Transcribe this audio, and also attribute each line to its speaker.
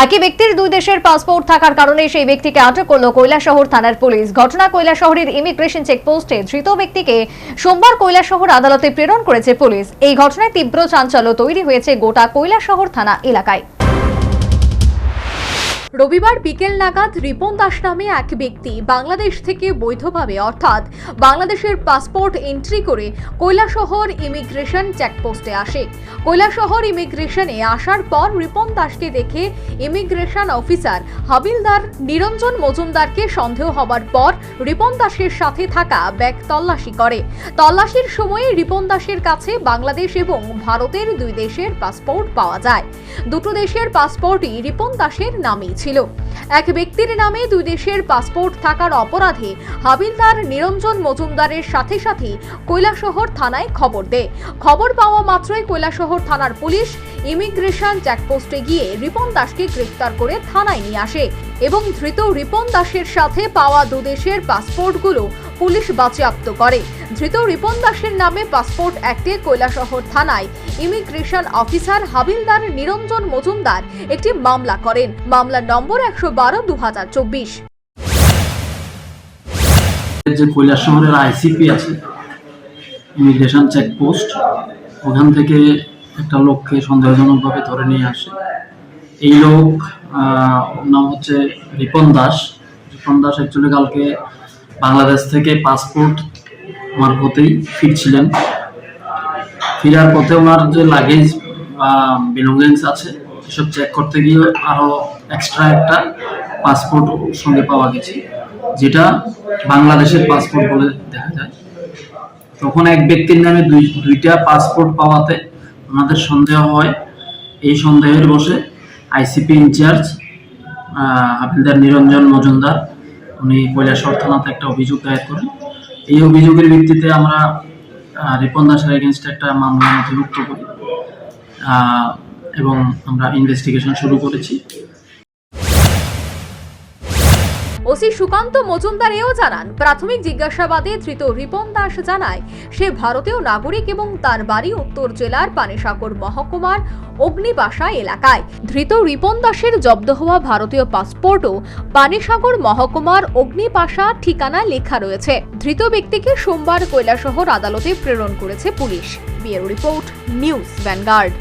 Speaker 1: একই ব্যক্তির দুই দেশের পাসপোর্ট থাকার কারণে সেই ব্যক্তিকে আটক করল কৈলাসহর থানার পুলিশ। ঘটনা কৈলাসহরের ইমিগ্রেশন চেকপোস্টে ধৃত ব্যক্তিকে সোমবার কৈলাসহর আদালতে প্রেরণ করেছে পুলিশ। এই ঘটনায় তীব্র চাঞ্চল্য তৈরি হয়েছে গোটা কৈলাসহর থানা এলাকায়। রবিবার বিকেল নাগাদ রিপন দাস নামে এক ব্যক্তি বাংলাদেশ থেকে বৈধভাবে অর্থাৎ বাংলাদেশের পাসপোর্ট এন্ট্রি করে কৈলাসহর ইমিগ্রেশন চেকপোস্টে আসে। কৈলাসহর ইমিগ্রেশনে আসার পর রিপন দাসকে দেখে ইমিগ্রেশন অফিসার হাবিলদার নিরঞ্জন মজুমদারকে সন্দেহ হবার পর রিপন দাসের সাথে থাকা ব্যাগ তল্লাশি করে। তল্লাশির সময়ে রিপন দাসের কাছে বাংলাদেশ এবং ভারতের দুই দেশের পাসপোর্ট পাওয়া যায়। দুটো দেশের পাসপোর্টই রিপন দাসের নামেই ছিল। এক ব্যক্তির নামে দুই দেশের পাসপোর্ট থাকার অপরাধে হাবিলদার নিরঞ্জন মজুমদারের সাথে সাথে কৈলাসহর থানায় খবর দেয়। খবর পাওয়া মাত্রই কৈলাসহর থানার পুলিশ ইমিগ্রেশন চেকপোস্টে গিয়ে রিপন দাসকে গ্রেফতার করে থানায় নিয়ে আসে এবং ধৃত রিপন দাসের সাথে পাওয়া দুদেশের পাসপোর্টগুলো পুলিশ বাজেয়াপ্ত করে। ধৃত রিপন দাসের নামে পাসপোর্ট অ্যাক্টে কৈলাসহর থানায় ইমিগ্রেশন অফিসার হাবিলদার নিরঞ্জন মজুমদার একটি মামলা করেন। মামলা নম্বর 112/2024।
Speaker 2: যে কৈলাসহরের আইসিপি আছে ইমিগ্রেশন চেকপোস্ট, ওখান থেকে একটা লোককে সন্দেহজনকভাবে ধরে নিয়ে আসে। এই লোক নাম হচ্ছে রিপন দাস। রিপন দাস অ্যাকচুয়ালি কালকে বাংলাদেশ থেকে পাসপোর্ট মারফতেই ফিরছিলেন। ফেরার পথে ওনার যে লাগেজ বা বিলঙ্গিংস আছে এসব চেক করতে গিয়ে আরো এক্সট্রা একটা পাসপোর্ট সঙ্গে পাওয়া গেছে, যেটা বাংলাদেশের পাসপোর্ট বলে দেখা যায়। তখন এক ব্যক্তির নামে দুইটা পাসপোর্ট পাওয়াতে ওনাদের সন্দেহ হয়। এই সন্দেহের বসে আইসিপি ইনচার্জ হাবিলদার নিরঞ্জন মজুমদার উনি কৈলাসহর থানাতে একটা অভিযোগ দায়ের করেন। এই অভিযোগের ভিত্তিতে আমরা রিপন দাসের এগেনস্টে একটা মামলা নথিভুক্ত করি এবং আমরা ইনভেস্টিগেশন শুরু করেছি।
Speaker 1: ওসি সুকান্ত মজুমদার এও জানান, প্রাথমিক জিজ্ঞাসাবাদে ধৃত রিপন দাস জানায় সে ভারতীয় নাগরিক এবং তার বাড়ি উত্তর জেলার পানিসাগর মহকুমার অগ্নিবাসা এলাকায়। ধৃত রিপন দাসের জব্দ হওয়া ভারতীয় পাসপোর্টও পানিসাগর মহকুমার অগ্নিবাসা ঠিকানা লেখা রয়েছে। ধৃত ব্যক্তিকে সোমবার কৈলাসহর আদালতে প্রেরণ করেছে police. Bureau report, news vanguard.